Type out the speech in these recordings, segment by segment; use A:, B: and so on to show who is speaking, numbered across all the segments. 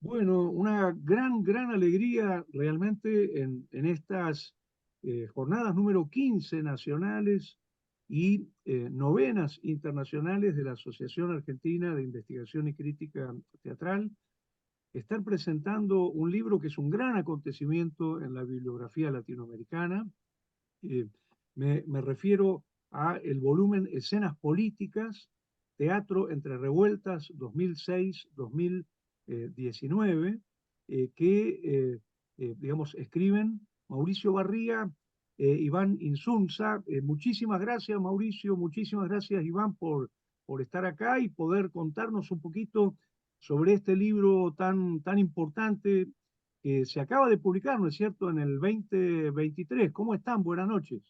A: Bueno, una gran alegría realmente en estas jornadas número 15 nacionales y novenas internacionales de la Asociación Argentina de Investigación y Crítica Teatral, estar presentando un libro que es un gran acontecimiento en la bibliografía latinoamericana. Eh, me refiero a el volumen Escenas Políticas, Teatro entre Revueltas 2006-2019, digamos, escriben Mauricio Barría, Iván Insunza. Muchísimas gracias, Mauricio, muchísimas gracias, Iván, por estar acá y poder contarnos un poquito sobre este libro tan importante que se acaba de publicar, ¿no es cierto?, en el 2023. ¿Cómo están? Buenas noches.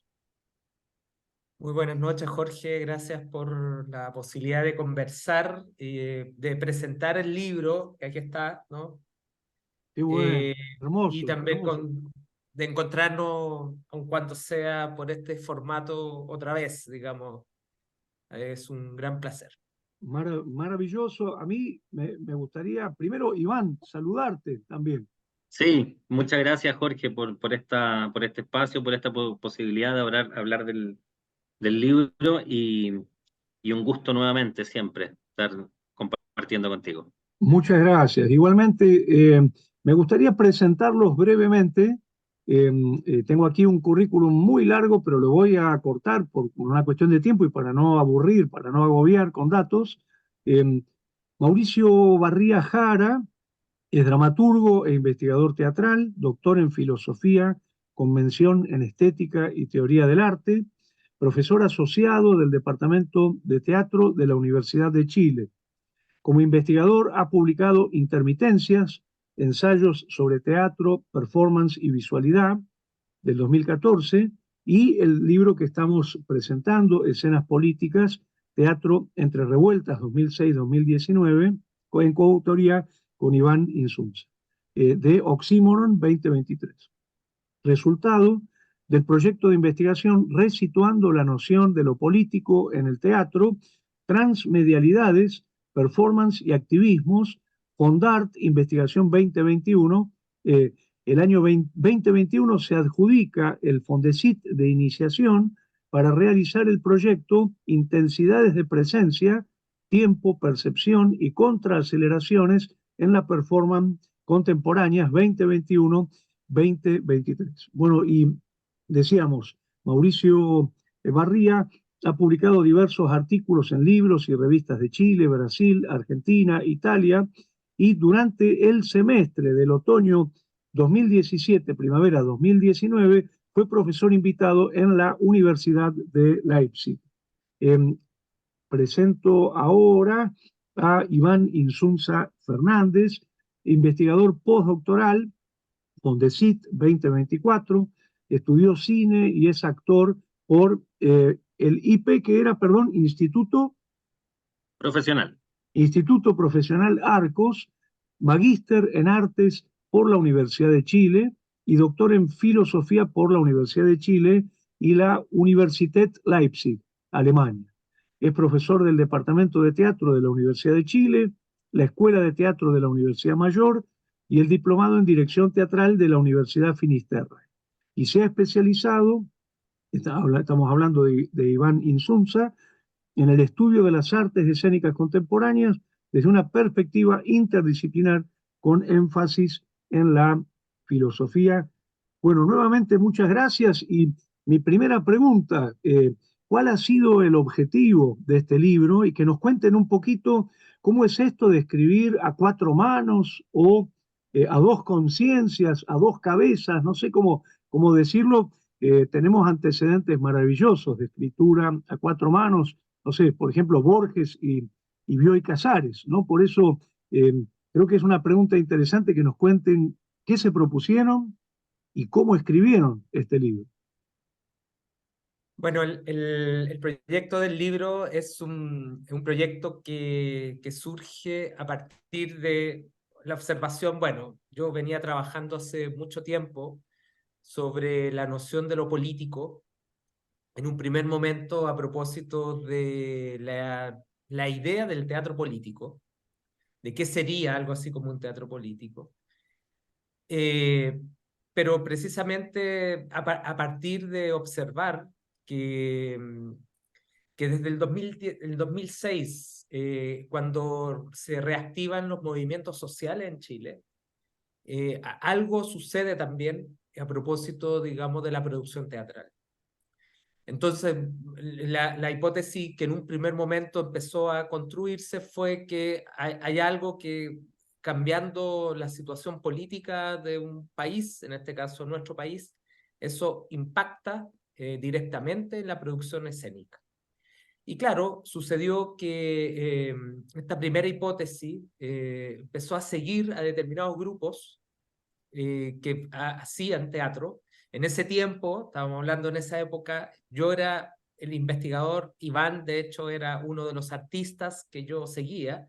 B: Muy buenas noches, Jorge. Gracias por la posibilidad de conversar, de presentar el libro, que aquí está, ¿no?
A: Qué bueno,
B: Eh, y
A: hermoso,
B: también
A: hermoso.
B: de encontrarnos, aun cuando sea por este formato otra vez, digamos. Es un gran placer.
A: Maravilloso. A mí me gustaría, primero, Iván, saludarte también.
C: Sí, muchas gracias Jorge por este espacio, por esta posibilidad de hablar del libro y un gusto nuevamente siempre estar compartiendo contigo.
A: Muchas gracias. Igualmente, me gustaría presentarlos brevemente. Eh, Tengo aquí un currículum muy largo, pero lo voy a cortar por una cuestión de tiempo y para no aburrir, para no agobiar con datos. Eh, Mauricio Barría Jara es dramaturgo e investigador teatral, doctor en filosofía, con mención en estética y teoría del arte, profesor asociado del Departamento de Teatro de la Universidad de Chile. Como investigador ha publicado Intermitencias, ensayos sobre teatro, performance y visualidad del 2014 y el libro que estamos presentando, Escenas Políticas, Teatro entre Revueltas 2006-2019, en coautoría con Iván Insunza, de Oxímoron 2023. Resultado del proyecto de investigación Resituando la noción de lo político en el teatro, transmedialidades, performance y activismos, Fondart Investigación 2021. El año 2021 se adjudica el Fondesit de iniciación para realizar el proyecto Intensidades de presencia, tiempo, percepción y contraaceleraciones en la performance contemporáneas 2021-2023. Bueno, y decíamos, Mauricio Barría ha publicado diversos artículos en libros y revistas de Chile, Brasil, Argentina, Italia, y durante el semestre del otoño 2017, primavera 2019, fue profesor invitado en la Universidad de Leipzig. Eh, Presento ahora a Iván Insunza Fernández, investigador postdoctoral Fondesit 2024, estudió cine y es actor por el IP, que era, perdón,
C: Profesional.
A: Instituto Profesional Arcos, magíster en artes por la Universidad de Chile y doctor en filosofía por la Universidad de Chile y la Universität Leipzig, Alemania. Es profesor del Departamento de Teatro de la Universidad de Chile, la Escuela de Teatro de la Universidad Mayor y el Diplomado en Dirección Teatral de la Universidad Finisterre. Y se ha especializado, estamos hablando de Iván Insunza, en el estudio de las artes escénicas contemporáneas desde una perspectiva interdisciplinar con énfasis en la filosofía. Bueno, nuevamente muchas gracias y mi primera pregunta, ¿cuál ha sido el objetivo de este libro? Y que nos cuenten un poquito cómo es esto de escribir a cuatro manos o a dos conciencias, a dos cabezas, no sé cómo decirlo. Tenemos antecedentes maravillosos de escritura a cuatro manos, no sé, por ejemplo, Borges y Bioy Casares, ¿no? Por eso eh, creo que es una pregunta interesante que nos cuenten qué se propusieron y cómo escribieron este libro.
B: Bueno, el proyecto del libro es un proyecto que surge a partir de la observación. Bueno, yo venía trabajando hace mucho tiempo sobre la noción de lo político, en un primer momento a propósito de la idea del teatro político, de qué sería algo así como un teatro político. Eh, pero precisamente a partir de observar que desde el 2006, cuando se reactivan los movimientos sociales en Chile, algo sucede también a propósito, digamos, de la producción teatral. Entonces, la hipótesis que en un primer momento empezó a construirse fue que hay algo que, cambiando la situación política de un país, en este caso nuestro país, eso impacta directamente en la producción escénica. Y claro, sucedió que esta primera hipótesis empezó a seguir a determinados grupos que hacían teatro. En ese tiempo, estábamos hablando en esa época, yo era el investigador, Iván de hecho era uno de los artistas que yo seguía,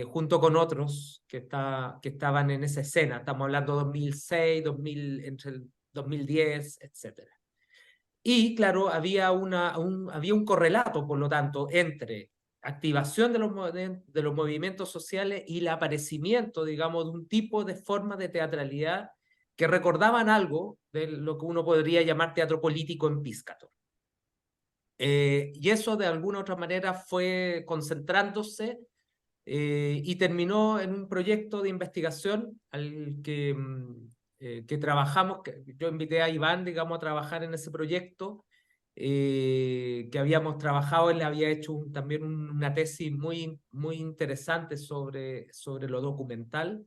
B: junto con otros que estaban en esa escena. Estamos hablando de 2006, 2000, entre el 2010, etc. Y claro, había un correlato, por lo tanto, entre activación de los movimientos sociales y el aparecimiento, digamos, de un tipo de forma de teatralidad que recordaban algo de lo que uno podría llamar teatro político en Piscator. Y eso de alguna u otra manera fue concentrándose y terminó en un proyecto de investigación al que trabajamos, que yo invité a Iván, digamos, a trabajar en ese proyecto, que habíamos trabajado, él había hecho también una tesis muy, muy interesante sobre lo documental,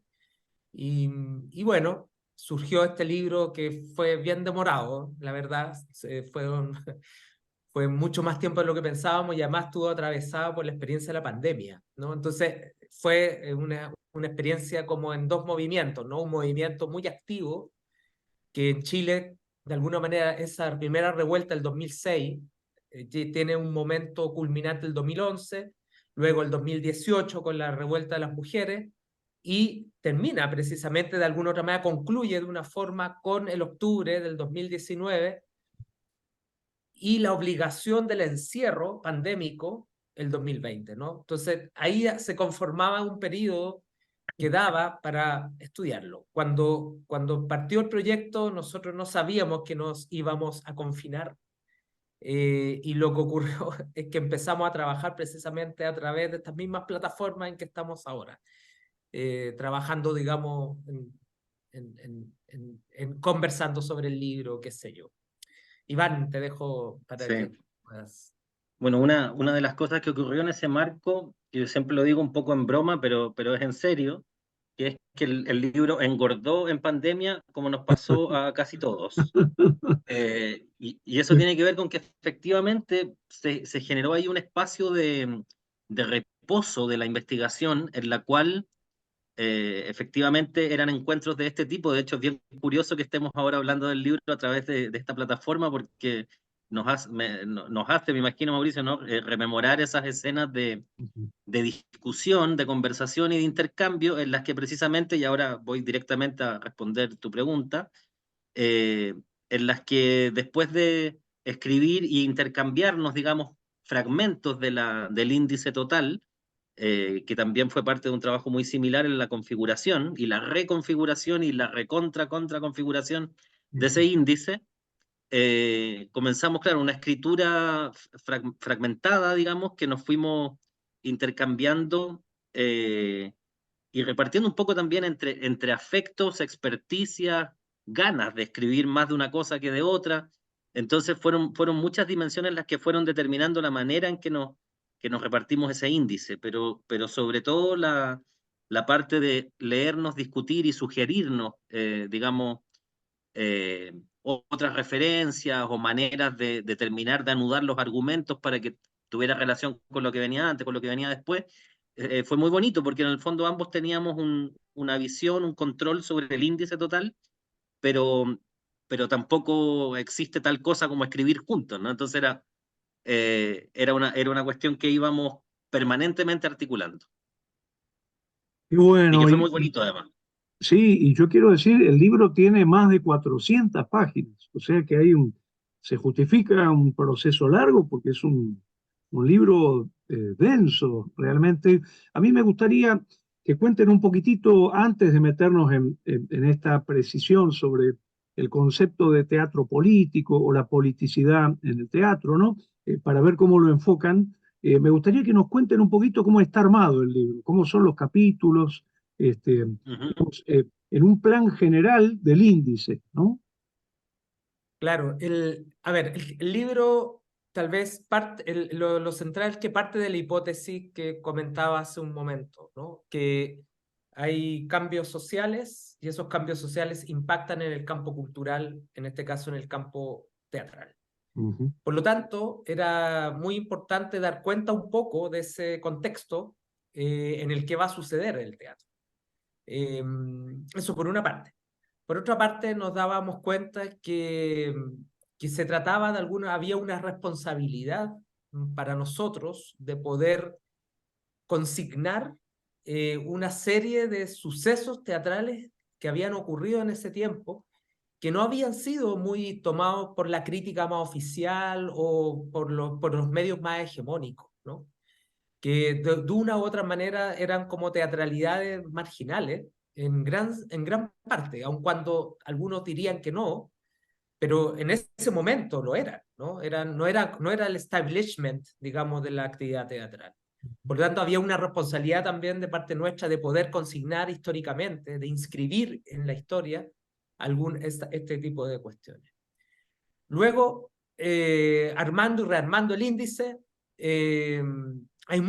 B: y bueno, surgió este libro que fue bien demorado, la verdad, fue mucho más tiempo de lo que pensábamos y además estuvo atravesado por la experiencia de la pandemia, ¿no? Entonces fue una experiencia como en dos movimientos, ¿no? Un movimiento muy activo, que en Chile, de alguna manera, esa primera revuelta del 2006 tiene un momento culminante el 2011, luego el 2018 con la revuelta de las mujeres, y termina precisamente de alguna otra manera, concluye de una forma con el octubre del 2019 y la obligación del encierro pandémico el 2020, ¿no? Entonces ahí se conformaba un periodo que daba para estudiarlo. Cuando partió el proyecto, nosotros no sabíamos que nos íbamos a confinar, y lo que ocurrió es que empezamos a trabajar precisamente a través de estas mismas plataformas en que estamos ahora, trabajando, digamos, conversando sobre el libro, qué sé yo. Iván, te dejo para que
C: Sí.
B: puedas.
C: Bueno, una de las cosas que ocurrió en ese marco, que yo siempre lo digo un poco en broma, pero es en serio, que es que el libro engordó en pandemia como nos pasó a casi todos. Y eso tiene que ver con que efectivamente se generó ahí un espacio de reposo de la investigación en la cual efectivamente eran encuentros de este tipo. De hecho, es bien curioso que estemos ahora hablando del libro a través de esta plataforma porque nos hace, me imagino, Mauricio, ¿no? Rememorar esas escenas de discusión, de conversación y de intercambio en las que precisamente, y ahora voy directamente a responder tu pregunta, eh, en las que después de escribir e intercambiarnos, digamos, fragmentos del índice total, que también fue parte de un trabajo muy similar en la configuración y la reconfiguración y la contraconfiguración de ese índice, comenzamos, claro, una escritura fragmentada, digamos, que nos fuimos intercambiando y repartiendo un poco también entre afectos, experticia, ganas de escribir más de una cosa que de otra. Entonces fueron muchas dimensiones las que fueron determinando la manera en que nos repartimos ese índice, pero sobre todo la parte de leernos, discutir y sugerirnos, digamos, otras referencias o maneras de terminar de anudar los argumentos para que tuviera relación con lo que venía antes, con lo que venía después, fue muy bonito porque en el fondo ambos teníamos una visión, un control sobre el índice total, pero, tampoco existe tal cosa como escribir juntos, ¿no? Entonces era una cuestión que íbamos permanentemente articulando
A: Y
C: y que
A: bueno,
C: fue muy bonito además.
A: sí, y yo quiero decir, el libro tiene más de 400 páginas, o sea que se justifica un proceso largo porque es un libro denso, realmente. A mí me gustaría que cuenten un poquitito, antes de meternos en esta precisión sobre el concepto de teatro político o la politicidad en el teatro, ¿no? Para ver cómo lo enfocan. Me gustaría que nos cuenten un poquito cómo está armado el libro, cómo son los capítulos,
C: Ujú.
A: digamos, en un plan general del índice, ¿no?
B: Claro, a ver, el libro tal vez lo central es que parte de la hipótesis que comentaba hace un momento, ¿no? Que hay cambios sociales y esos cambios sociales impactan en el campo cultural, en este caso en el campo teatral.
A: Ujú.
B: Por lo tanto, era muy importante dar cuenta un poco de ese contexto en el que va a suceder el teatro. Eso por una parte. Por otra parte, nos dábamos cuenta que se trataba de había una responsabilidad para nosotros de poder consignar una serie de sucesos teatrales que habían ocurrido en ese tiempo, que no habían sido muy tomados por la crítica más oficial o por los medios más hegemónicos, ¿no? Que de una u otra manera eran como teatralidades marginales en gran parte, aun cuando algunos dirían que no, pero en ese momento lo eran, ¿no? No era el establishment, digamos, de la actividad teatral. Por lo tanto, había una responsabilidad también de parte nuestra de poder consignar históricamente, de inscribir en la historia este tipo de cuestiones. Luego, armando y rearmando el índice, hay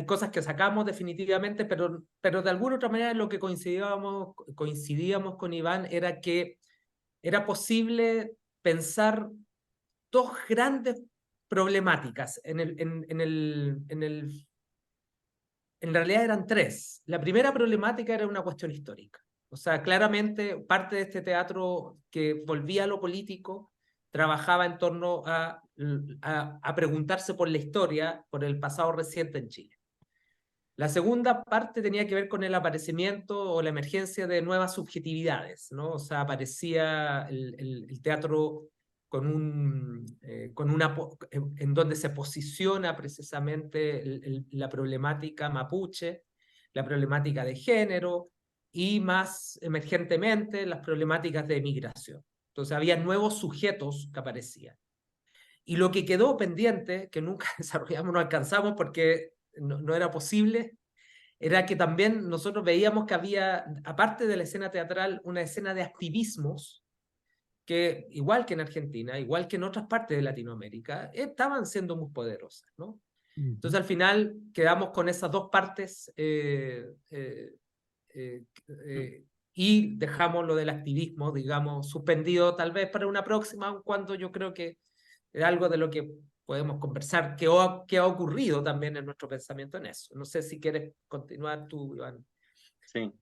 B: cosas que sacamos definitivamente, pero de alguna otra manera lo que coincidíamos con Iván era que era posible pensar dos grandes problemáticas. En realidad eran tres. La primera problemática era una cuestión histórica. O sea, claramente parte de este teatro que volvía a lo político trabajaba en torno a preguntarse por la historia, por el pasado reciente en Chile. La segunda parte tenía que ver con el aparecimiento o la emergencia de nuevas subjetividades, ¿no? O sea, aparecía el teatro en donde se posiciona precisamente la problemática mapuche, la problemática de género y más emergentemente las problemáticas de migración. Entonces había nuevos sujetos que aparecían. Y lo que quedó pendiente, que nunca desarrollamos, no alcanzamos porque no era posible, era que también nosotros veíamos que había, aparte de la escena teatral, una escena de activismos que, igual que en Argentina, igual que en otras partes de Latinoamérica, estaban siendo muy poderosas, ¿no?
A: Ujú.
B: Entonces al final quedamos con esas dos partes eh, eh, y dejamos lo del activismo, digamos, suspendido tal vez para una próxima, cuando yo creo que es algo de lo que podemos conversar, que ha ocurrido también en nuestro pensamiento en eso. No sé si quieres continuar tú, Iván.
C: Sí.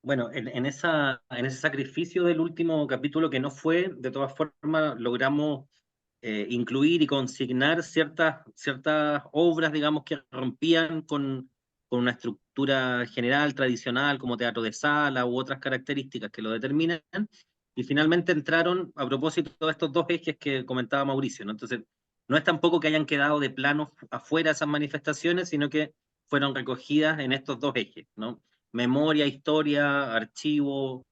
C: Bueno, en ese sacrificio del último capítulo que no fue, de todas formas, logramos incluir y consignar ciertas obras, digamos, que rompían con una estructura general, tradicional, como teatro de sala u otras características que lo determinan, y finalmente entraron a propósito de estos dos ejes que comentaba Mauricio, ¿no? Entonces, no es tampoco que hayan quedado de plano afuera esas manifestaciones, sino que fueron recogidas en estos dos ejes, ¿no? Memoria, historia, archivo,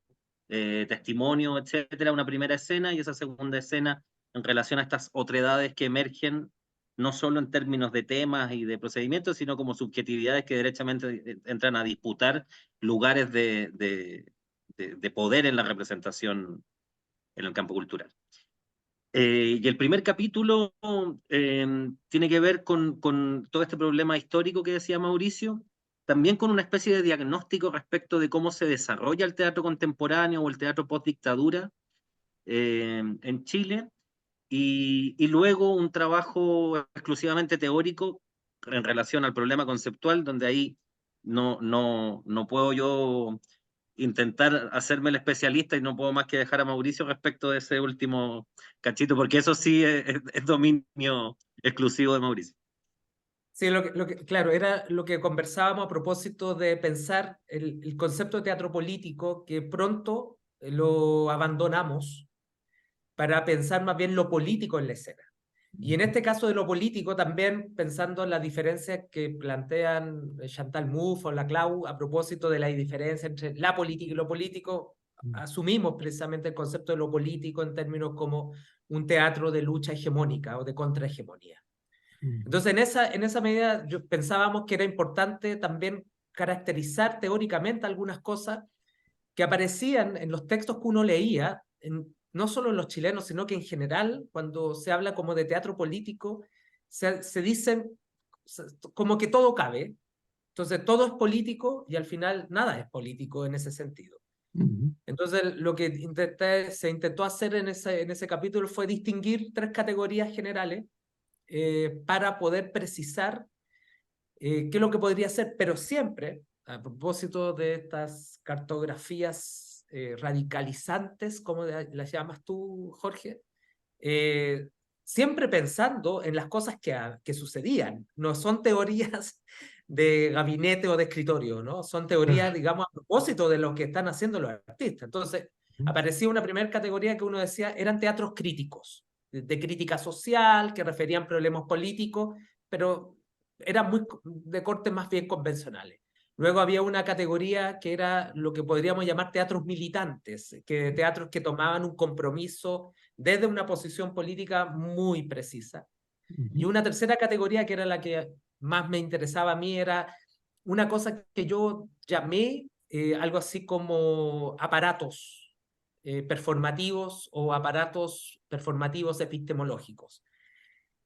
C: testimonio, etcétera, una primera escena, y esa segunda escena en relación a estas otredades que emergen no solo en términos de temas y de procedimientos, sino como subjetividades que derechamente entran a disputar lugares de poder en la representación en el campo cultural. Y el primer capítulo tiene que ver con todo este problema histórico que decía Mauricio, también con una especie de diagnóstico respecto de cómo se desarrolla el teatro contemporáneo o el teatro post-dictadura en Chile, y luego un trabajo exclusivamente teórico en relación al problema conceptual, donde ahí no puedo yo intentar hacerme el especialista y no puedo más que dejar a Mauricio respecto de ese último cachito, porque eso sí es dominio exclusivo de Mauricio.
B: Sí, claro, era lo que conversábamos a propósito de pensar el concepto de teatro político, que pronto lo abandonamos para pensar más bien lo político en la escena. Y en este caso de lo político, también pensando en las diferencias que plantean Chantal Mouffe o Laclau a propósito de la diferencia entre la política y lo político, asumimos precisamente el concepto de lo político en términos como un teatro de lucha hegemónica o de contrahegemonía. Entonces, en esa medida, pensábamos que era importante también caracterizar teóricamente algunas cosas que aparecían en los textos que uno leía, no solo en los chilenos, sino que en general, cuando se habla como de teatro político, se dicen como que todo cabe. Entonces, todo es político y al final nada es político en ese sentido. Entonces, lo que se intentó hacer en ese capítulo fue distinguir 3 categorías generales para poder precisar qué es lo que podría ser, pero siempre, a propósito de estas cartografías radicalizantes, como las llamas tú, Jorge, siempre pensando en las cosas que sucedían. No son teorías de gabinete o de escritorio, ¿no? Son teorías, digamos, a propósito de lo que están haciendo los artistas. Entonces, aparecía una primera categoría que uno decía eran teatros críticos, de crítica social, que referían problemas políticos, pero eran muy de corte más bien convencionales. Luego había una categoría que era lo que podríamos llamar teatros militantes, teatros que tomaban un compromiso desde una posición política muy precisa. Y una tercera categoría, que era la que más me interesaba a mí, era una cosa que yo llamé algo así como aparatos performativos o aparatos performativos epistemológicos,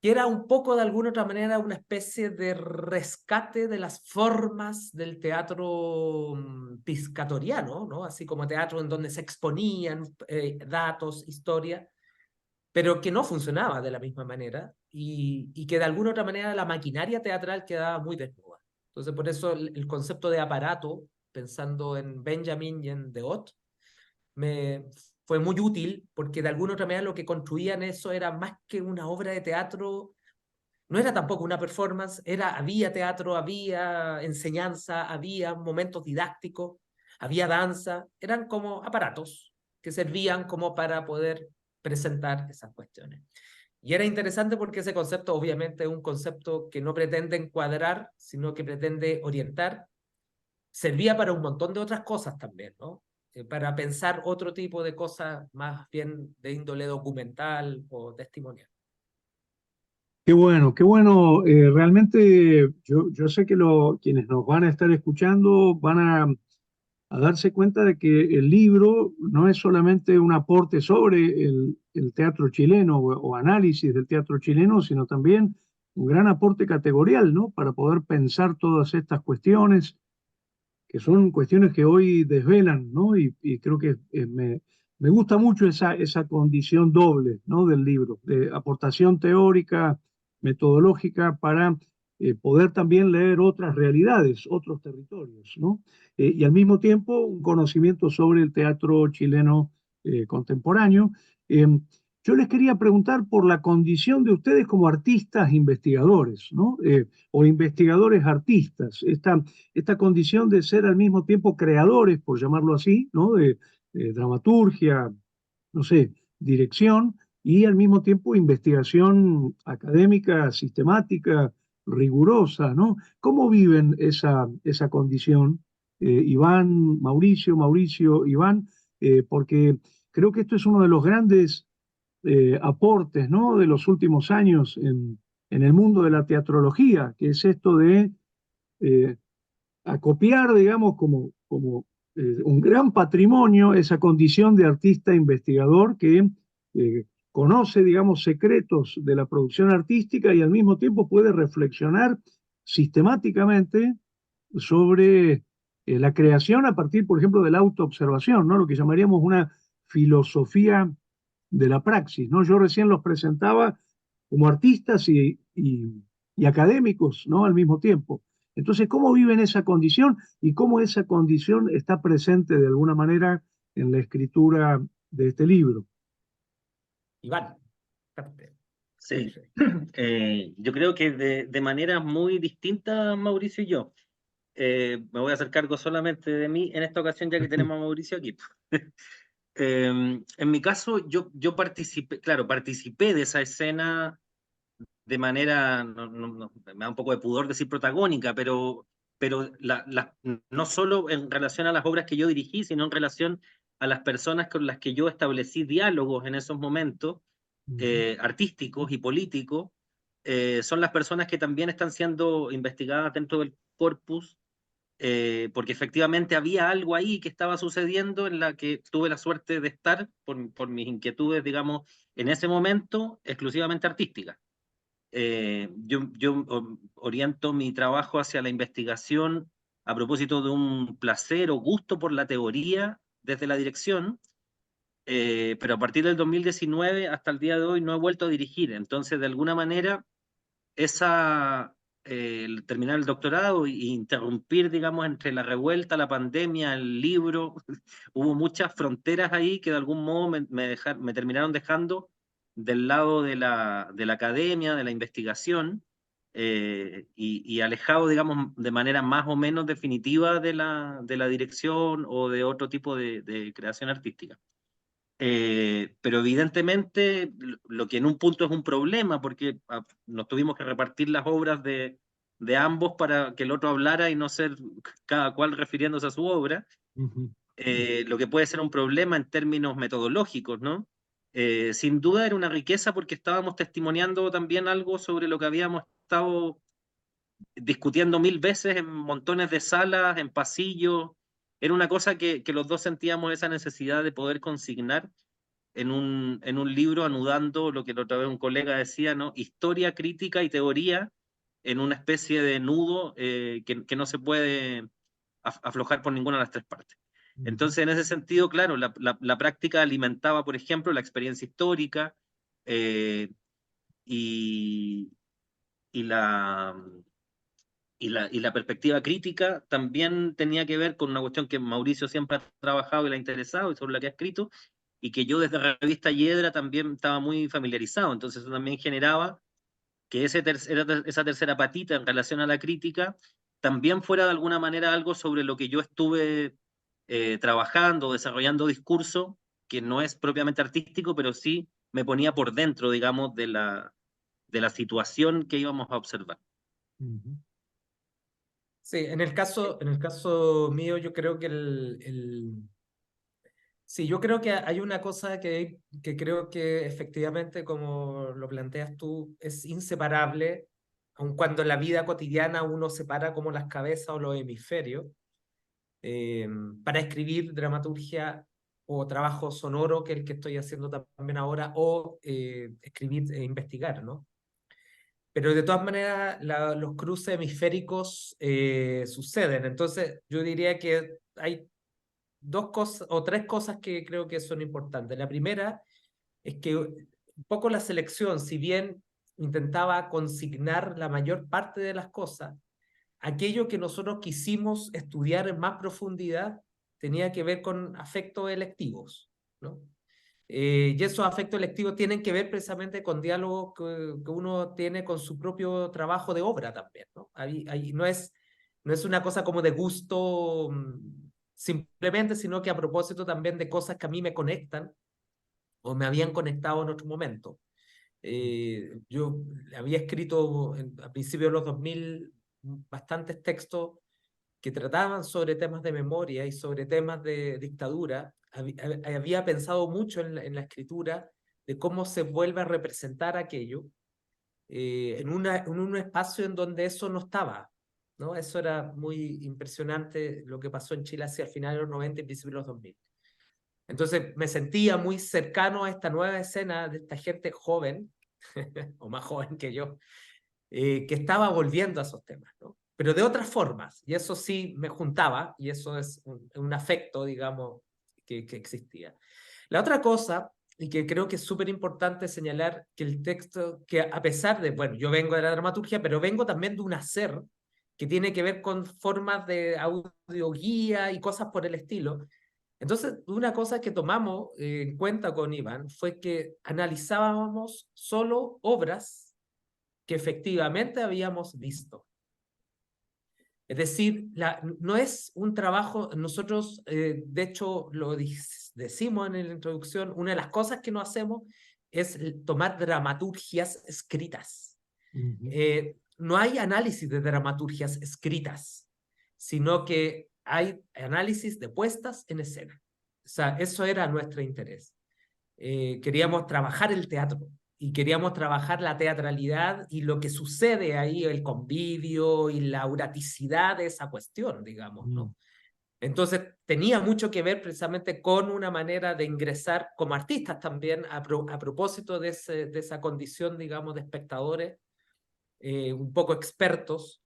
B: que era un poco de alguna otra manera una especie de rescate de las formas del teatro piscatoriano, ¿no? Así como teatro en donde se exponían datos, historia, pero que no funcionaba de la misma manera y que de alguna otra manera la maquinaria teatral quedaba muy desnuda. Entonces, por eso el concepto de aparato, pensando en Benjamin y en Deotte, me fue muy útil porque de alguna otra manera lo que construían eso era más que una obra de teatro, no era tampoco una performance, había teatro, había enseñanza, había momentos didácticos, había danza, eran como aparatos que servían como para poder presentar esas cuestiones. Y era interesante porque ese concepto obviamente es un concepto que no pretende encuadrar, sino que pretende orientar. Servía para un montón de otras cosas también, ¿no? Para pensar otro tipo de cosas más bien de índole documental o testimonial.
A: Qué bueno, qué bueno. Realmente yo sé que quienes nos van a estar escuchando van a darse cuenta de que el libro no es solamente un aporte sobre el teatro chileno o análisis del teatro chileno, sino también un gran aporte categorial, ¿no? Para poder pensar todas estas cuestiones, que son cuestiones que hoy desvelan, ¿no? Y creo que me gusta mucho esa condición doble, ¿no? Del libro, de aportación teórica, metodológica, para poder también leer otras realidades, otros territorios, ¿no? Y al mismo tiempo un conocimiento sobre el teatro chileno contemporáneo. Yo les quería preguntar por la condición de ustedes como artistas investigadores, ¿no? O investigadores artistas, esta condición de ser al mismo tiempo creadores, por llamarlo así, ¿no? De dramaturgia, no sé, dirección, y al mismo tiempo investigación académica, sistemática, rigurosa, ¿no? ¿Cómo viven esa condición? Iván, Mauricio, Iván, porque creo que esto es uno de los grandes aportes, ¿no? De los últimos años en el mundo de la teatrología, que es esto de eh, acopiar, digamos, como un gran patrimonio esa condición de artista investigador que conoce, digamos, secretos de la producción artística y al mismo tiempo puede reflexionar sistemáticamente sobre la creación a partir, por ejemplo, de la autoobservación, ¿no? Lo que llamaríamos una filosofía de la praxis, ¿no? Yo recién los presentaba como artistas y académicos, ¿no? Al mismo tiempo. Entonces, ¿cómo viven esa condición y cómo esa condición está presente de alguna manera en la escritura de este libro?
B: Iván.
C: Sí, yo creo que de maneras muy distintas, Mauricio y yo. Me voy a hacer cargo solamente de mí en esta ocasión, ya que tenemos a Mauricio aquí. En mi caso, yo participé, claro, participé de esa escena de manera, me da un poco de pudor decir protagónica, pero no solo en relación a las obras que yo dirigí, sino en relación a las personas con las que yo establecí diálogos en esos momentos, artísticos y políticos, son las personas que también están siendo investigadas dentro del corpus, porque efectivamente había algo ahí que estaba sucediendo en la que tuve la suerte de estar por mis inquietudes, digamos, en ese momento exclusivamente artísticas. Yo oriento mi trabajo hacia la investigación a propósito de un placer o gusto por la teoría desde la dirección, pero a partir del 2019 hasta el día de hoy no he vuelto a dirigir. Entonces, de alguna manera, el terminar el doctorado e interrumpir, digamos, entre la revuelta, la pandemia, el libro, hubo muchas fronteras ahí que de algún modo me terminaron dejando del lado de la academia, de la investigación, y alejado, digamos, de manera más o menos definitiva de la dirección o de otro tipo de creación artística. Pero evidentemente lo que en un punto es un problema, porque nos tuvimos que repartir las obras de ambos para que el otro hablara y no ser cada cual refiriéndose a su obra, lo que puede ser un problema en términos metodológicos, ¿no? Sin duda era una riqueza porque estábamos testimoniando también algo sobre lo que habíamos estado discutiendo mil veces en montones de salas, en pasillos. Era una cosa que los dos sentíamos esa necesidad de poder consignar en un libro, anudando lo que la otra vez un colega decía, ¿no? Historia, crítica y teoría en una especie de nudo que no se puede aflojar por ninguna de las tres partes. Entonces, en ese sentido, claro, la práctica alimentaba, por ejemplo, la experiencia histórica, eh, y, y, la, y la perspectiva crítica también tenía que ver con una cuestión que Mauricio siempre ha trabajado y le ha interesado y sobre la que ha escrito, y que yo desde la revista Hiedra también estaba muy familiarizado. Entonces eso también generaba que esa tercera patita en relación a la crítica también fuera de alguna manera algo sobre lo que yo estuve trabajando, desarrollando discurso, que no es propiamente artístico, pero sí me ponía por dentro, digamos, de la situación que íbamos a observar.
B: Sí, en el caso mío, yo creo que sí, yo creo que hay una cosa que creo que efectivamente, como lo planteas tú, es inseparable, aun cuando en la vida cotidiana uno separa como las cabezas o los hemisferios, eh, para escribir dramaturgia o trabajo sonoro, que es el que estoy haciendo también ahora, o escribir e investigar, ¿no? Pero de todas maneras, los cruces hemisféricos suceden. Entonces, yo diría que hay dos cosas o tres cosas que creo que son importantes. La primera es que un poco la selección, si bien intentaba consignar la mayor parte de las cosas, aquello que nosotros quisimos estudiar en más profundidad tenía que ver con afectos electivos, ¿no? Y esos afectos electivos tienen que ver precisamente con diálogos que uno tiene con su propio trabajo de obra también, ¿no? Ahí no es una cosa como de gusto simplemente, sino que a propósito también de cosas que a mí me conectan o me habían conectado en otro momento. Yo había escrito a principios de los 2000 bastantes textos que trataban sobre temas de memoria y sobre temas de dictadura. Había pensado mucho en la escritura de cómo se vuelve a representar aquello en un espacio en donde eso no estaba, ¿no? Eso era muy impresionante lo que pasó en Chile hacia el final de los 90 y principios de los 2000. Entonces me sentía muy cercano a esta nueva escena de esta gente joven, o más joven que yo, que estaba volviendo a esos temas, ¿no? Pero de otras formas, y eso sí me juntaba, y eso es un afecto, digamos, que existía. La otra cosa, y que creo que es súper importante señalar, que el texto, que a pesar de, bueno, yo vengo de la dramaturgia, pero vengo también de un hacer que tiene que ver con formas de audioguía y cosas por el estilo. Entonces, una cosa que tomamos en cuenta con Iván fue que analizábamos solo obras que efectivamente habíamos visto. Es decir, no es un trabajo, nosotros de hecho lo decimos en la introducción, una de las cosas que no hacemos es tomar dramaturgias escritas.
A: Ujú.
B: No hay análisis de dramaturgias escritas, sino que hay análisis de puestas en escena. O sea, eso era nuestro interés. Queríamos trabajar el teatro y queríamos trabajar la teatralidad y lo que sucede ahí, el convivio y la auraticidad de esa cuestión, digamos, ¿no? Entonces tenía mucho que ver precisamente con una manera de ingresar como artistas también a propósito de esa condición, digamos, de espectadores un poco expertos,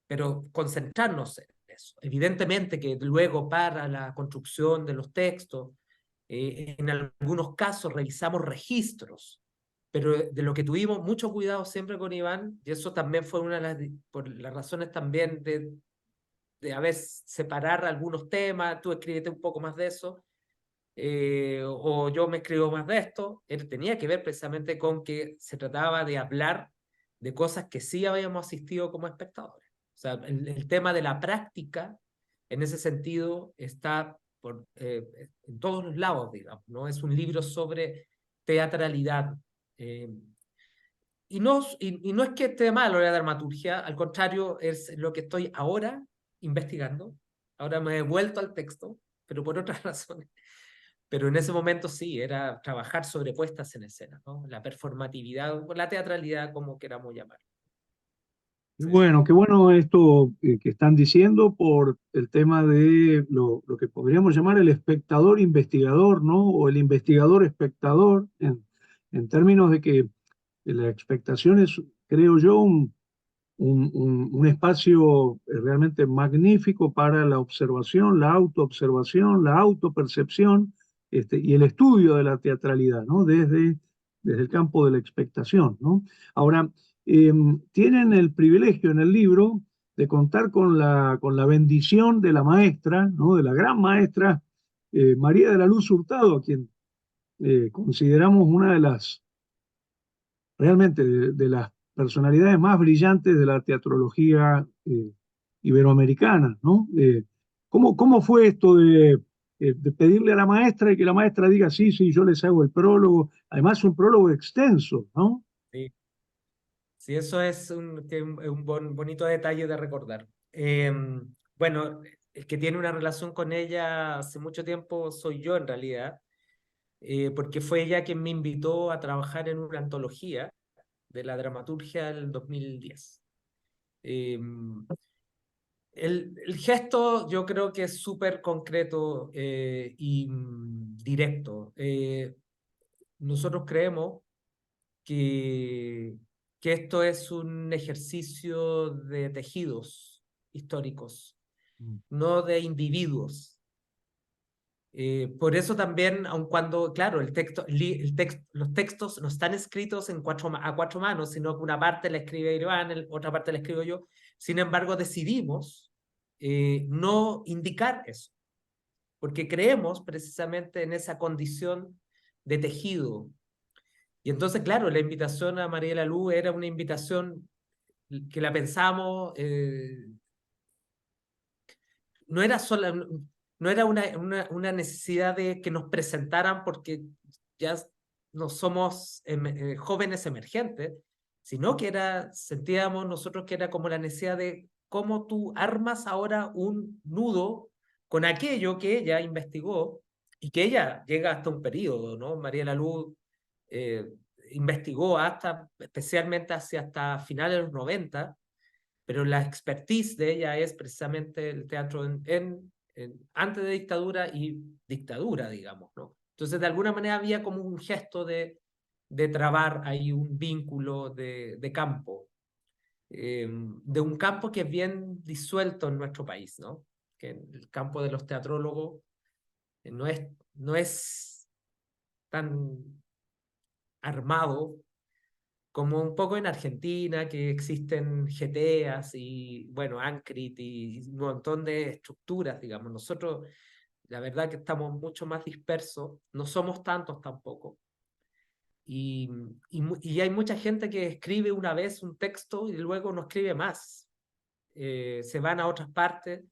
B: pero concentrarnos en eso. Evidentemente que luego para la construcción de los textos, en algunos casos revisamos registros, pero de lo que tuvimos mucho cuidado siempre con Iván, y eso también fue una de por las razones también de a veces separar algunos temas, tú escríbete un poco más de eso, o yo me escribo más de esto, él tenía que ver precisamente con que se trataba de hablar de cosas que sí habíamos asistido como espectadores. O sea, el tema de la práctica, en ese sentido, está en todos los lados, digamos, ¿no? Es un libro sobre teatralidad. Y no es que esté malo la dramaturgia, al contrario, es lo que estoy ahora investigando. Ahora me he vuelto al texto, pero por otras razones. Pero en ese momento sí, era trabajar sobre puestas en escena, ¿no? La performatividad, o la teatralidad, como queramos llamar. Sí.
A: Qué bueno esto que están diciendo por el tema de lo que podríamos llamar el espectador investigador, ¿no? O el investigador espectador, en términos de que la expectación es, creo yo, un espacio realmente magnífico para la observación, la autoobservación, la autopercepción, y el estudio de la teatralidad, ¿no? Desde el campo de la expectación, ¿no? Ahora, tienen el privilegio en el libro de contar con la bendición de la maestra, ¿no? De la gran maestra María de la Luz Hurtado, a quien consideramos una de las realmente de las personalidades más brillantes de la teatrología iberoamericana, ¿no? ¿Cómo fue esto de pedirle a la maestra y que la maestra diga, sí, sí, yo les hago el prólogo? Además, un prólogo extenso, ¿no?
B: Sí, sí, eso es un bonito detalle de recordar. Bueno, el que tiene una relación con ella hace mucho tiempo soy yo en realidad, porque fue ella quien me invitó a trabajar en una antología de la dramaturgia del 2010. Eh, el gesto yo creo que es súper concreto y directo. Nosotros creemos que, que esto es un ejercicio de tejidos históricos, no de individuos. Por eso también, aun cuando, claro, los textos no están escritos a cuatro manos, sino que una parte la escribe Iván, otra parte la escribo yo. Sin embargo, decidimos no indicar eso, porque creemos precisamente en esa condición de tejido. Y entonces, claro, la invitación a María de la Luz era una invitación que la pensamos, no era sola, no era una necesidad de que nos presentaran porque ya no somos jóvenes emergentes, sino que sentíamos nosotros que era como la necesidad de cómo tú armas ahora un nudo con aquello que ella investigó y que ella llega hasta un periodo, ¿no? María de la Luz eh, investigó especialmente hasta finales de los 90, pero la expertise de ella es precisamente el teatro antes de dictadura y dictadura, digamos, ¿no? Entonces, de alguna manera había como un gesto de trabar ahí un vínculo de campo, de un campo que es bien disuelto en nuestro país, ¿no? Que el campo de los teatrólogos no es tan armado como un poco en Argentina, que existen GTEAs y, bueno, ANCRIT y un montón de estructuras, digamos. Nosotros, la verdad que estamos mucho más dispersos, no somos tantos tampoco. Y hay mucha gente que escribe una vez un texto y luego no escribe más. Se van a otras partes.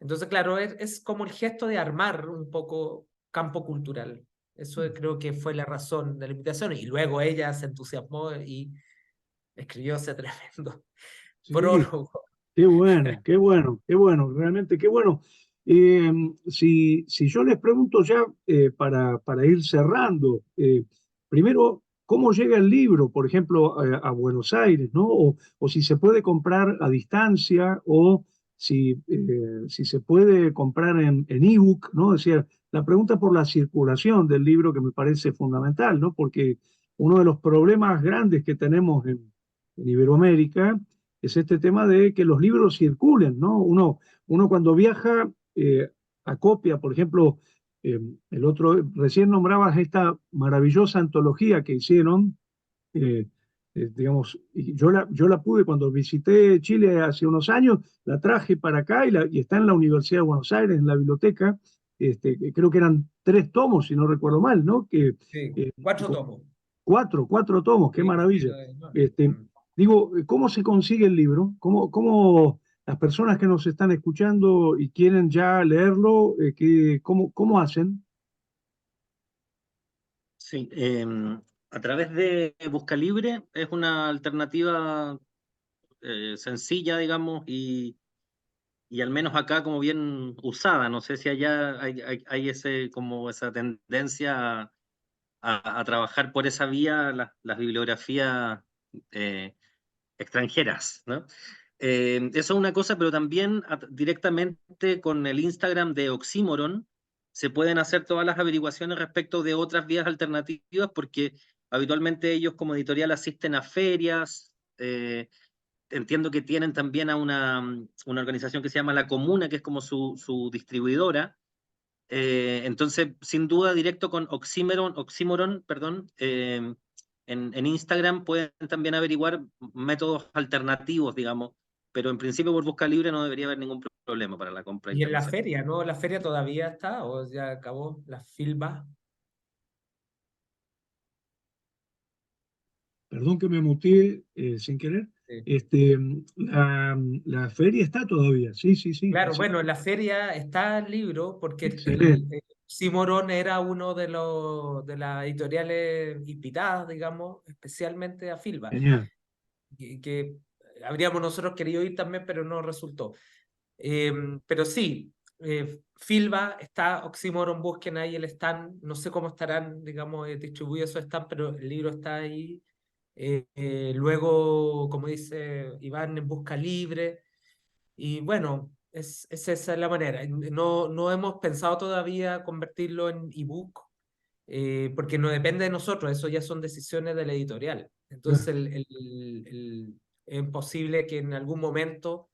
B: Entonces, claro, es como el gesto de armar un poco campo cultural. Eso creo que fue la razón de la invitación. Y luego ella se entusiasmó y escribió ese tremendo
A: Sí,
B: prólogo.
A: qué bueno, qué bueno, qué bueno, realmente qué bueno. Si yo les pregunto ya para ir cerrando, primero, ¿cómo llega el libro, por ejemplo, a Buenos Aires, ¿no? O si se puede comprar a distancia o si se puede comprar en ebook, ¿no? Es decir, la pregunta por la circulación del libro que me parece fundamental, ¿no? Porque uno de los problemas grandes que tenemos en Iberoamérica es este tema de que los libros circulen, ¿no? Uno cuando viaja acopia, por ejemplo, recién nombrabas esta maravillosa antología que hicieron, eh, digamos, y yo la pude cuando visité Chile hace unos años, la traje para acá y está en la Universidad de Buenos Aires, en la biblioteca, que creo que eran 3 tomos, si no recuerdo mal, ¿no?
B: Sí,
A: Eh,
B: 4 tomos.
A: cuatro tomos, qué
B: Sí,
A: maravilla.
B: no, no.
A: Este, digo, ¿cómo se consigue el libro? ¿Cómo las personas que nos están escuchando y quieren ya leerlo, cómo hacen?
C: Sí, a través de Buscalibre es una alternativa sencilla, digamos, y al menos acá como bien usada. No sé si allá hay como esa tendencia a trabajar por esa vía las bibliografías eh, extranjeras, ¿no? Eso es una cosa, pero también directamente con el Instagram de Oxímoron se pueden hacer todas las averiguaciones respecto de otras vías alternativas, porque habitualmente ellos como editorial asisten a ferias. Entiendo que tienen también a una organización que se llama La Comuna, que es como su distribuidora. Entonces, sin duda, directo con Oxímoron, perdón, en Instagram pueden también averiguar métodos alternativos, digamos, pero en principio por busca libre no debería haber ningún problema para la compra
B: Y en la
C: internacional.
B: feria, ¿no? ¿La feria todavía está o ya acabó? ¿La Filba?
A: Perdón que me muteé sin querer.
B: Sí.
A: Este, la feria está todavía, sí, sí, sí.
B: Claro, bueno, en la feria está el libro porque
A: Excelente,
B: Simorón era uno de las editoriales invitadas, digamos, especialmente a Filba,
A: genial.
B: que habríamos nosotros querido ir también, pero no resultó. Pero sí, Filba está, Oxímoron, busquen ahí el stand, no sé cómo estarán, digamos, distribuidos esos stands, pero el libro está ahí. Luego, como dice Iván, en Busca Libre. Y bueno, esa es la manera. No hemos pensado todavía convertirlo en ebook, porque no depende de nosotros, eso ya son decisiones de la editorial. Entonces,
A: Claro.
B: es posible que en algún momento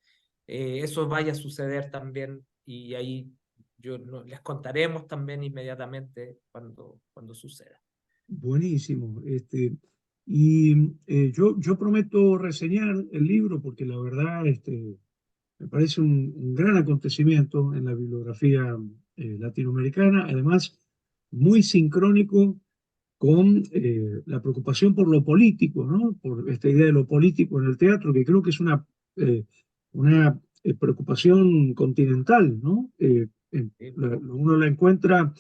B: eso vaya a suceder también y ahí les contaremos también inmediatamente cuando suceda.
A: Buenísimo. Yo prometo reseñar el libro porque la verdad me parece un gran acontecimiento en la bibliografía latinoamericana, además muy sincrónico con la preocupación por lo político, ¿no? Por esta idea de lo político en el teatro, que creo que es una preocupación continental, ¿no?
B: ¿Sí?
A: Uno la encuentra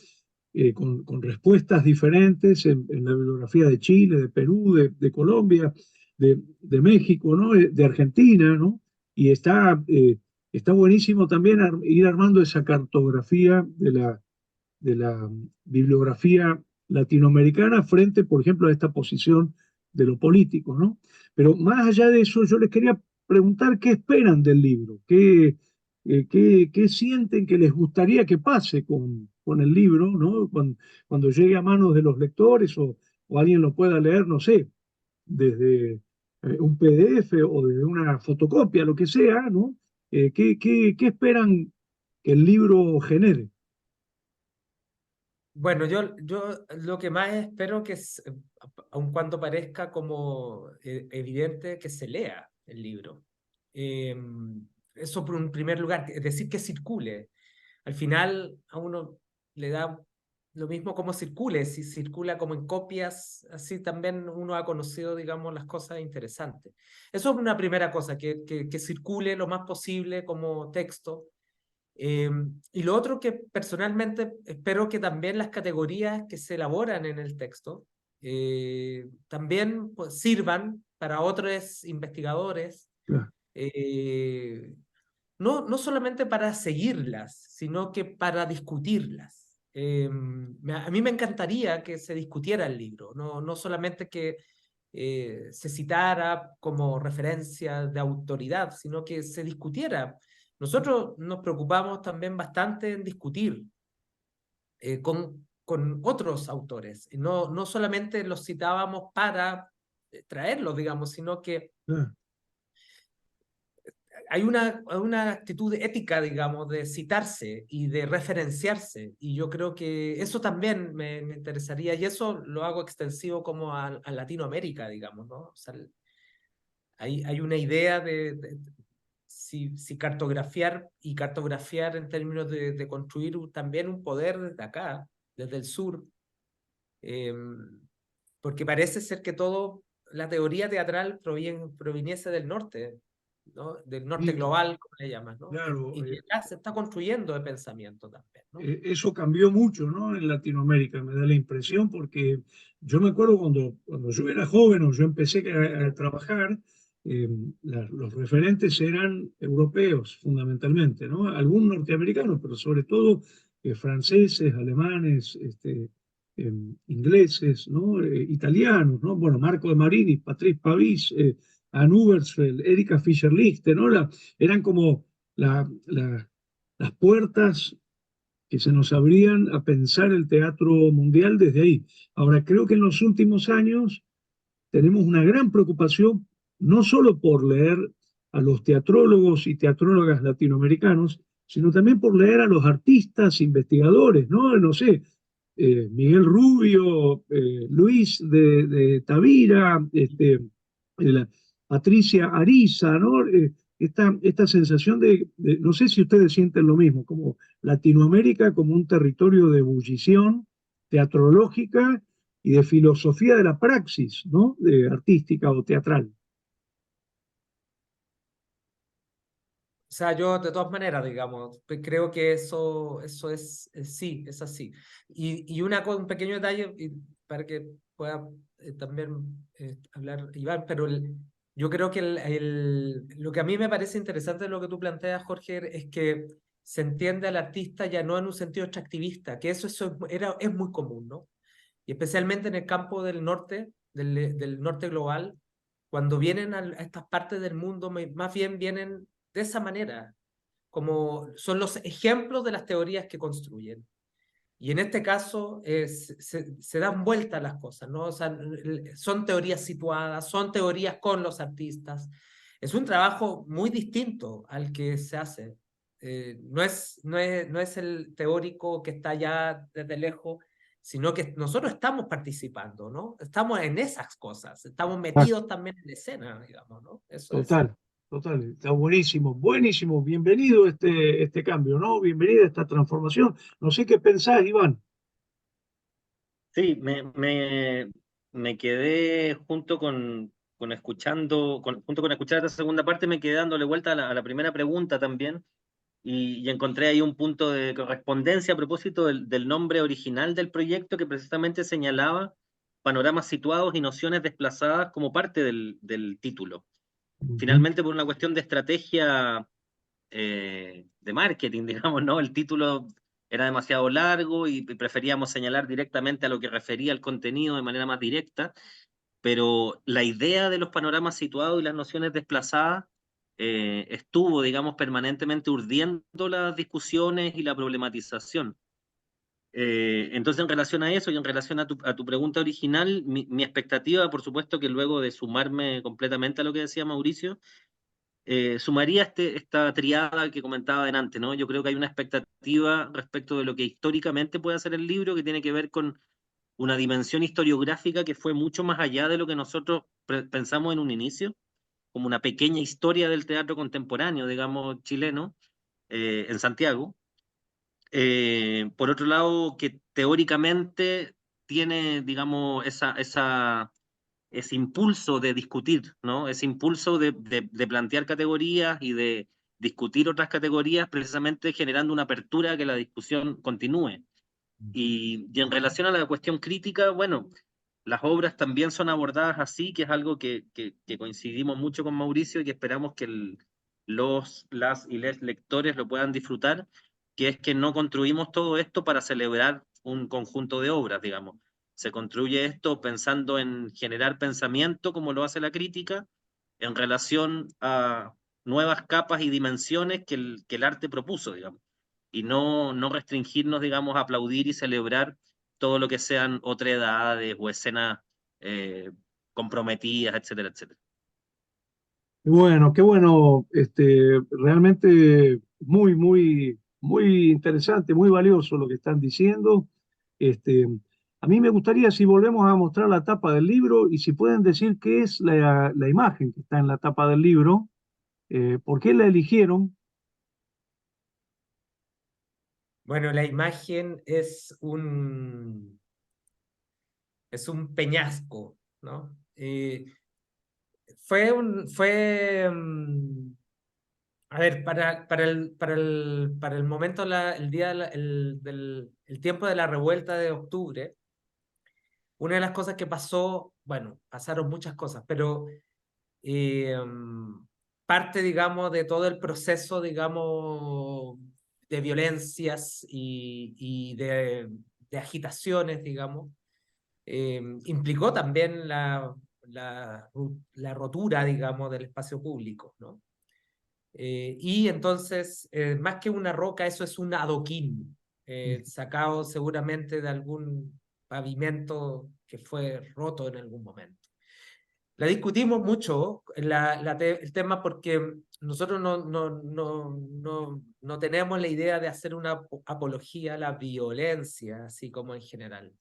A: con respuestas diferentes en la bibliografía de Chile, de Perú, de Colombia, de México, ¿no? De Argentina, ¿no? Y está buenísimo también ir armando esa cartografía de la bibliografía latinoamericana frente, por ejemplo, a esta posición de lo político, ¿no? Pero más allá de eso, yo les quería preguntar qué esperan del libro, qué sienten que les gustaría que pase con el libro, ¿no? Cuando llegue a manos de los lectores o alguien lo pueda leer, no sé, desde un PDF o desde una fotocopia, lo que sea, ¿no? ¿Qué esperan que el libro genere?
B: Bueno, yo lo que más espero que, aun cuando parezca como evidente, que se lea el libro. Eh, Eso por un primer lugar, es decir, que circule. Al final a uno le da lo mismo como circule, si circula como en copias, así también uno ha conocido, digamos, las cosas interesantes. Eso es una primera cosa, que circule lo más posible como texto Y lo otro que personalmente espero que también las categorías que se elaboran en el texto también pues, sirvan para otros investigadores,
A: Claro.
B: no solamente para seguirlas, sino que para discutirlas. A mí me encantaría que se discutiera el libro, no solamente que se citara como referencia de autoridad, sino que se discutiera. Nosotros nos preocupamos también bastante en discutir con otros autores, y no solamente los citábamos para traerlos, digamos, sino que
A: Claro.
B: hay una actitud ética, digamos, de citarse y de referenciarse, y yo creo que eso también me interesaría, y eso lo hago extensivo como a Latinoamérica, digamos, ¿no? O sea, hay una idea de si cartografiar y cartografiar en términos de construir también un poder desde acá, desde el sur, eh, porque parece ser que todo, la teoría teatral proviniese del norte, ¿no? Del norte
A: Y,
B: global, como le llaman, ¿no?
A: claro,
B: Y que acá se está construyendo el pensamiento también, ¿no?
A: eso cambió mucho, ¿no? En Latinoamérica, me da la impresión, porque yo me acuerdo cuando yo era joven o yo empecé a trabajar, eh, los referentes eran europeos fundamentalmente, ¿no? Algunos norteamericanos, pero sobre todo franceses, alemanes, ingleses, ¿no? Italianos, ¿no? Bueno, Marco de Marini, Patrice Pavis, Anne Ubersfeld, Erika Fischer-Lichte, ¿no? Eran como las puertas que se nos abrían a pensar el teatro mundial desde ahí. Ahora, creo que en los últimos años tenemos una gran preocupación, no solo por leer a los teatrólogos y teatrólogas latinoamericanos, sino también por leer a los artistas, investigadores, ¿no? No sé, Miguel Rubio, Luis de Tavira, Patricia Ariza, ¿no? Esta sensación no sé si ustedes sienten lo mismo, como Latinoamérica como un territorio de ebullición teatrológica y de filosofía de la praxis, ¿no? De artística o teatral.
B: O sea, yo de todas maneras, digamos, creo que eso sí, es así. Y un pequeño detalle para que pueda también hablar Iván, pero yo creo que lo que a mí me parece interesante de lo que tú planteas, Jorge, es que se entiende al artista ya no en un sentido extractivista, que es muy común, ¿no? Y especialmente en el campo del norte, del norte global, cuando vienen a estas partes del mundo, más bien vienen de esa manera, como son los ejemplos de las teorías que construyen. Y en este caso se dan vueltas las cosas, ¿no? O sea, son teorías situadas, son teorías con los artistas. Es un trabajo muy distinto al que se hace. No es el teórico que está ya desde lejos, sino que nosotros estamos participando, ¿no? Estamos en esas cosas, estamos
A: Ah,
B: metidos también en la escena, digamos, ¿no? Eso es.
A: total, total, está buenísimo, buenísimo, bienvenido este cambio, ¿no? Bienvenida esta transformación. No sé qué pensás, Iván.
C: Sí, me quedé junto con escuchar esta segunda parte, me quedé dándole vuelta a la primera pregunta también, y encontré ahí un punto de correspondencia a propósito del nombre original del proyecto, que precisamente señalaba panoramas situados y nociones desplazadas como parte del título.
A: Ujú.
C: Finalmente, por una cuestión de estrategia de marketing, digamos, ¿no? El título era demasiado largo y preferíamos señalar directamente a lo que refería al contenido de manera más directa, pero la idea de los panoramas situados y las nociones desplazadas estuvo, digamos, permanentemente urdiendo las discusiones y la problematización. Entonces, en relación a eso y en relación a tu pregunta original, mi expectativa, por supuesto, que luego de sumarme completamente a lo que decía Mauricio, sumaría esta triada que comentaba delante, ¿no? Yo creo que hay una expectativa respecto de lo que históricamente puede hacer el libro, que tiene que ver con una dimensión historiográfica que fue mucho más allá de lo que nosotros pensamos en un inicio, como una pequeña historia del teatro contemporáneo, digamos, chileno, en Santiago. Por otro lado, que teóricamente tiene, digamos, ese impulso de discutir, ¿no? Ese impulso de plantear categorías y de discutir otras categorías, precisamente generando una apertura a que la discusión continúe. Y en relación a la cuestión crítica, bueno, las obras también son abordadas así, que es algo que coincidimos mucho con Mauricio y que esperamos que las y les lectores lo puedan disfrutar, que es que no construimos todo esto para celebrar un conjunto de obras, digamos. Se construye esto pensando en generar pensamiento, como lo hace la crítica, en relación a nuevas capas y dimensiones que el arte propuso, digamos, y no restringirnos, digamos, a aplaudir y celebrar todo lo que sean otredades o escenas eh, comprometidas, etcétera, etcétera.
A: Qué bueno, realmente muy interesante, muy valioso lo que están diciendo. Este, a mí me gustaría si volvemos a mostrar la tapa del libro y si pueden decir qué es la imagen que está en la tapa del libro, por qué la eligieron.
B: Bueno, la imagen es un peñasco, ¿no? A ver, para el momento, el día, el tiempo de la revuelta de octubre, una de las cosas que pasó, bueno, pasaron muchas cosas, pero parte, digamos, de todo el proceso, digamos, de violencias y de agitaciones, digamos, implicó también la rotura, digamos, del espacio público, ¿no? Y entonces, más que una roca, eso es un adoquín, sacado seguramente de algún pavimento que fue roto en algún momento. La discutimos mucho, el tema, porque nosotros no tenemos la idea de hacer una apología a la violencia, así como en general.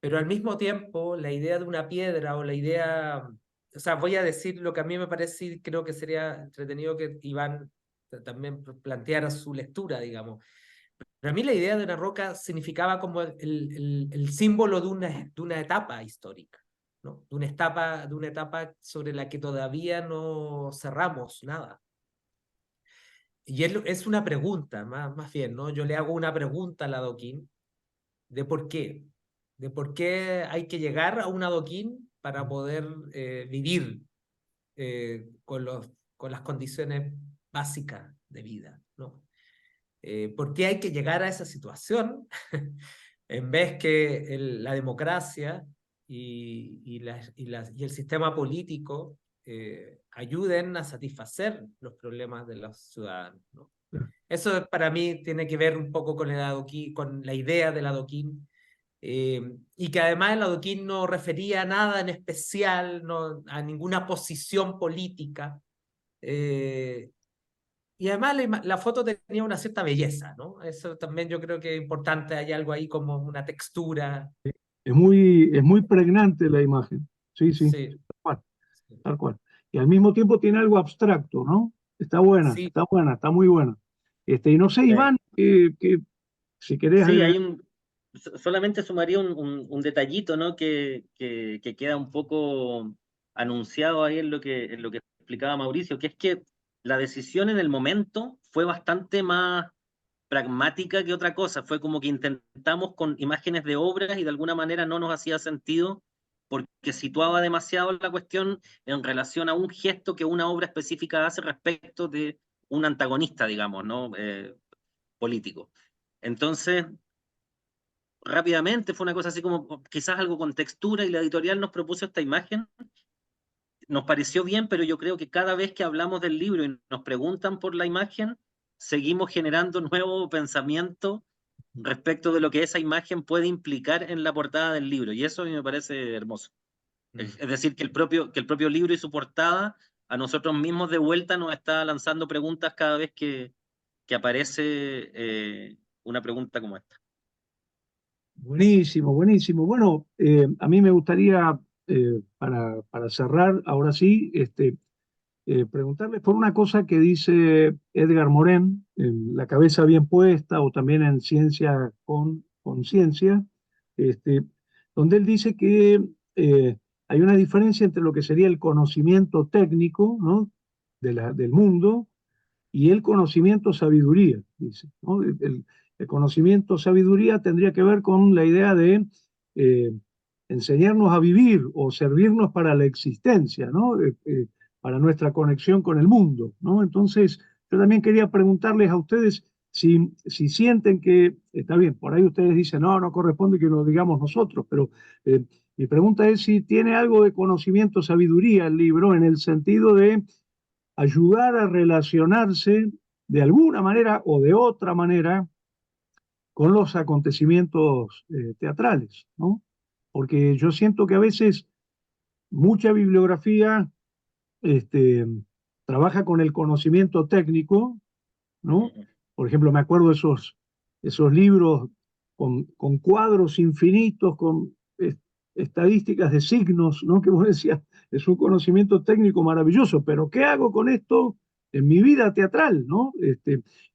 B: Pero al mismo tiempo, la idea de una piedra o la idea, o sea, voy a decir lo que a mí me parece y creo que sería entretenido que Iván también planteara su lectura, digamos. Para mí la idea de una roca significaba como el símbolo de una etapa histórica, ¿no? De una etapa sobre la que todavía no cerramos nada. Y es una pregunta, más bien, ¿no? Yo le hago una pregunta al adoquín de por qué. De por qué hay que llegar a un adoquín para poder vivir con las condiciones básicas de vida, ¿no? ¿Por qué hay que llegar a esa situación en vez que la democracia y el sistema político ayuden a satisfacer los problemas de los ciudadanos, ¿no? Eso para mí tiene que ver un poco con el adoquín, con la idea del adoquín, y que además el adoquín no refería a nada en especial, no, a ninguna posición política. Y además la foto tenía una cierta belleza, ¿no? Eso también yo creo que es importante, hay algo ahí como una textura.
A: Es muy pregnante la imagen. Sí, sí,
B: Sí,
A: tal cual,
B: sí.
A: tal cual. Y al mismo tiempo tiene algo abstracto, ¿no?
B: Sí,
A: Está buena, está muy buena. Y no sé,
C: Sí,
A: Iván, si querés
C: sí,
A: agregar.
C: hay solamente sumaría un detallito, ¿no? Que queda un poco anunciado ahí en lo que explicaba Mauricio, que es que la decisión en el momento fue bastante más pragmática que otra cosa. Fue como que intentamos con imágenes de obras y de alguna manera no nos hacía sentido porque situaba demasiado la cuestión en relación a un gesto que una obra específica hace respecto de un antagonista, digamos, ¿no? Político. Entonces, rápidamente fue una cosa así como quizás algo con textura y la editorial nos propuso esta imagen. Nos pareció bien, pero yo creo que cada vez que hablamos del libro y nos preguntan por la imagen, seguimos generando nuevo pensamiento respecto de lo que esa imagen puede implicar en la portada del libro. Y eso a mí me parece hermoso. Es decir, que el propio libro y su portada a nosotros mismos de vuelta nos está lanzando preguntas cada vez que aparece una pregunta como esta.
A: Buenísimo, buenísimo. Bueno, a mí me gustaría, para cerrar, ahora sí, preguntarles por una cosa que dice Edgar Morin en La cabeza bien puesta o también en Ciencia con Conciencia, este, donde él dice que hay una diferencia entre lo que sería el conocimiento técnico, ¿no? Del mundo y el conocimiento sabiduría, dice, ¿no? El conocimiento sabiduría tendría que ver con la idea de eh, enseñarnos a vivir o servirnos para la existencia, ¿no? Para nuestra conexión con el mundo, ¿no? Entonces, yo también quería preguntarles a ustedes si sienten que, está bien, por ahí ustedes dicen, no, no corresponde que lo digamos nosotros, pero mi pregunta es si tiene algo de conocimiento, sabiduría el libro, en el sentido de ayudar a relacionarse de alguna manera o de otra manera con los acontecimientos teatrales, ¿no? Porque yo siento que a veces mucha bibliografía este, trabaja con el conocimiento técnico, ¿no? Por ejemplo, me acuerdo esos libros con cuadros infinitos, con estadísticas de signos, ¿no? Que vos decías, es un conocimiento técnico maravilloso, pero ¿qué hago con esto en mi vida teatral, ¿no?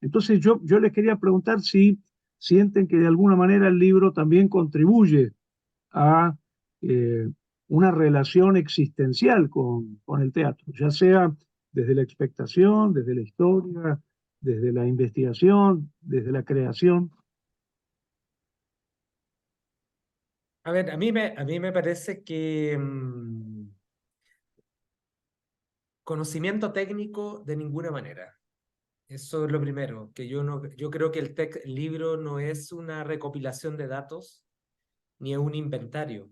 A: Entonces yo les quería preguntar si sienten que de alguna manera el libro también contribuye a una relación existencial con el teatro, ya sea desde la expectación, desde la historia, desde la investigación, desde la creación.
B: A ver, a mí me parece que conocimiento técnico de ninguna manera. Eso es lo primero, que yo creo que el libro no es una recopilación de datos ni es un inventario.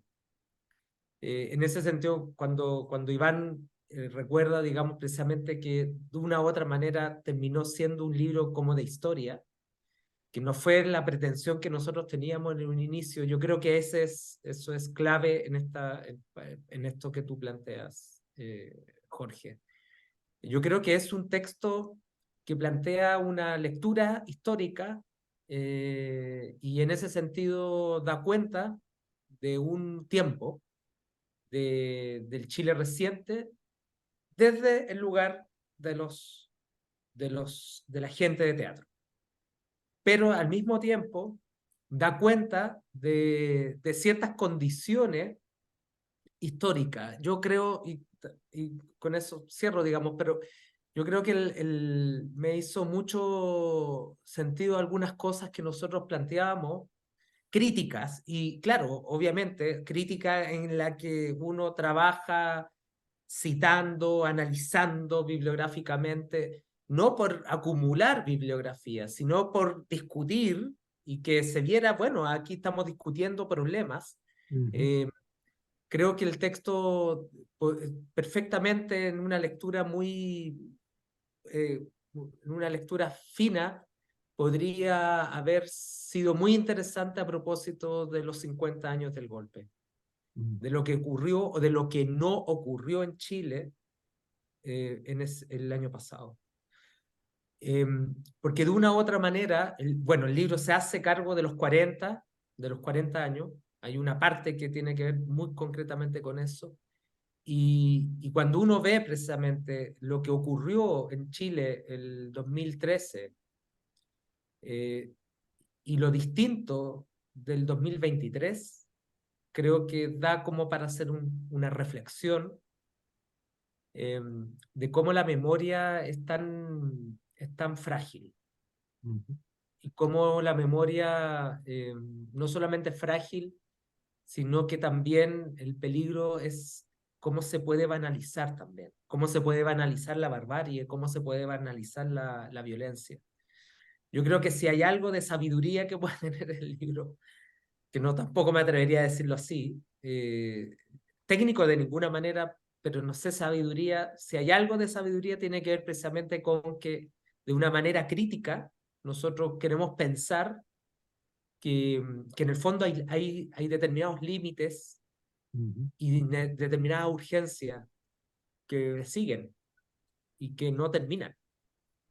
B: En ese sentido, cuando Iván recuerda, digamos, precisamente que de una u otra manera terminó siendo un libro como de historia, que no fue la pretensión que nosotros teníamos en un inicio, yo creo que eso es clave en esto que tú planteas, Jorge. Yo creo que es un texto que plantea una lectura histórica y en ese sentido da cuenta de un tiempo del Chile reciente desde el lugar de la gente de teatro. Pero al mismo tiempo da cuenta de ciertas condiciones históricas. Yo creo, y con eso cierro, digamos, pero yo creo que me hizo mucho sentido algunas cosas que nosotros planteábamos, críticas, y claro, obviamente, crítica en la que uno trabaja citando, analizando bibliográficamente, no por acumular bibliografía, sino por discutir y que se viera, bueno, aquí estamos discutiendo problemas.
A: Uh-huh.
B: Eh, Creo que el texto perfectamente en una lectura en una lectura fina, podría haber sido muy interesante a propósito de los 50 años del golpe,
A: Uh-huh.
B: de lo que ocurrió o de lo que no ocurrió en Chile el año pasado. Porque de una u otra manera, bueno, el libro se hace cargo de los 40 años, hay una parte que tiene que ver muy concretamente con eso, y cuando uno ve precisamente lo que ocurrió en Chile el 2013 eh, y lo distinto del 2023, creo que da como para hacer una reflexión de cómo la memoria es tan frágil
A: Uh-huh.
B: y cómo la memoria no solamente es frágil, sino que también el peligro es cómo se puede banalizar también, cómo se puede banalizar la barbarie, cómo se puede banalizar la violencia. Yo creo que si hay algo de sabiduría que puede tener el libro, que no tampoco me atrevería a decirlo así, técnico de ninguna manera, pero no sé sabiduría, si hay algo de sabiduría tiene que ver precisamente con que de una manera crítica nosotros queremos pensar que en el fondo hay determinados límites
A: Uh-huh.
B: y determinadas urgencias que siguen y que no terminan.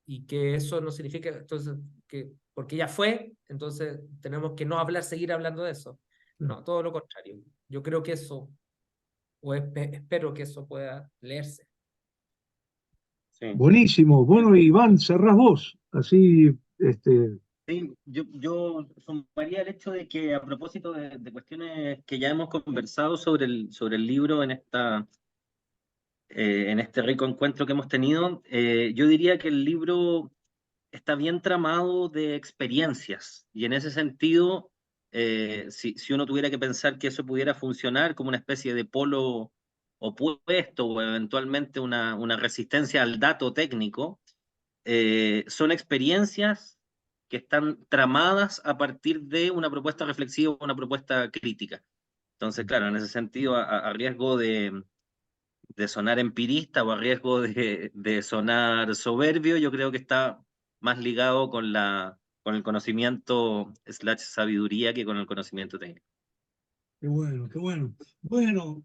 B: Y que eso no significa, entonces, que porque ya fue, entonces tenemos que no hablar, seguir hablando de eso. No, todo lo contrario. Yo creo que eso, espero que eso pueda leerse.
C: Sí.
A: Buenísimo. Bueno, Iván, cerrás vos. Así,
C: Sí, yo sumaría el hecho de que a propósito de cuestiones que ya hemos conversado sobre el libro en este rico encuentro que hemos tenido. Yo diría que el libro está bien tramado de experiencias y en ese sentido, si uno tuviera que pensar que eso pudiera funcionar como una especie de polo opuesto o eventualmente una resistencia al dato técnico, son experiencias que están tramadas a partir de una propuesta reflexiva o una propuesta crítica. Entonces, claro, en ese sentido, a riesgo de sonar empirista o a riesgo de sonar soberbio, yo creo que está más ligado con el conocimiento / sabiduría que con el conocimiento técnico.
A: Qué bueno, qué bueno. Bueno,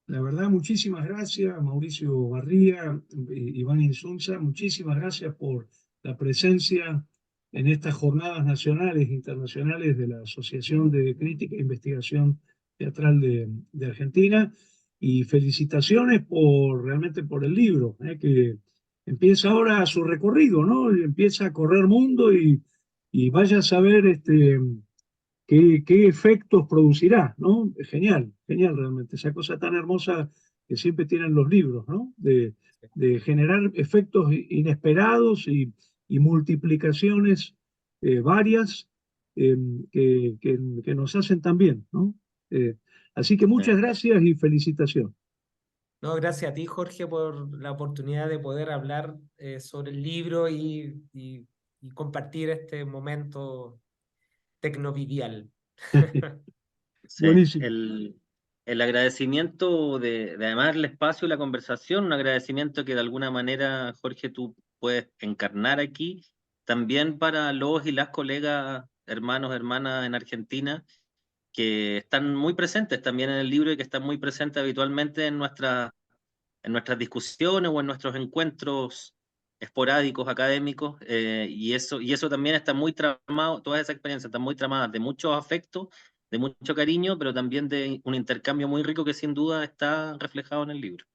A: la verdad, muchísimas gracias, Mauricio Barría, Iván Insunza, muchísimas gracias por la presencia en estas jornadas nacionales e internacionales de la Asociación de Crítica e Investigación Teatral de Argentina, y felicitaciones realmente por el libro, que empieza ahora su recorrido, ¿no? Y empieza a correr mundo y vaya a saber qué efectos producirá, ¿no? Genial, genial realmente, esa cosa tan hermosa que siempre tienen los libros, ¿no? De generar efectos inesperados y multiplicaciones varias que nos hacen tan bien, ¿no? Así que muchas gracias y felicitaciones.
B: No, gracias a ti, Jorge, por la oportunidad de poder hablar sobre el libro y compartir este momento tecnovidial.
C: Sí,
A: Buenísimo.
C: el agradecimiento de además el espacio y la conversación, un agradecimiento que de alguna manera, Jorge, tú puedes encarnar aquí, también para los y las colegas, hermanos, hermanas en Argentina, que están muy presentes también en el libro y que están muy presentes habitualmente en nuestras discusiones o en nuestros encuentros esporádicos académicos, y eso también está muy tramado, todas esas experiencias están muy tramadas de mucho afecto, de mucho cariño, pero también de un intercambio muy rico que sin duda está reflejado en el libro.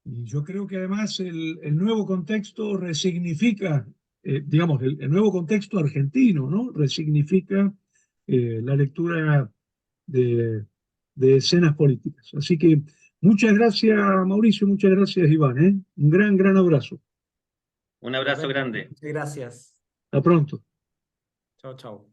A: Y yo creo que además el nuevo contexto resignifica, digamos, el nuevo contexto argentino, ¿no? Resignifica la lectura de, de escenas políticas. Así que muchas gracias, Mauricio, muchas gracias, Iván, ¿eh? Un gran, gran abrazo.
C: Un abrazo
B: Igualmente,
C: grande.
B: muchas gracias.
A: Hasta pronto.
B: Chao, chao.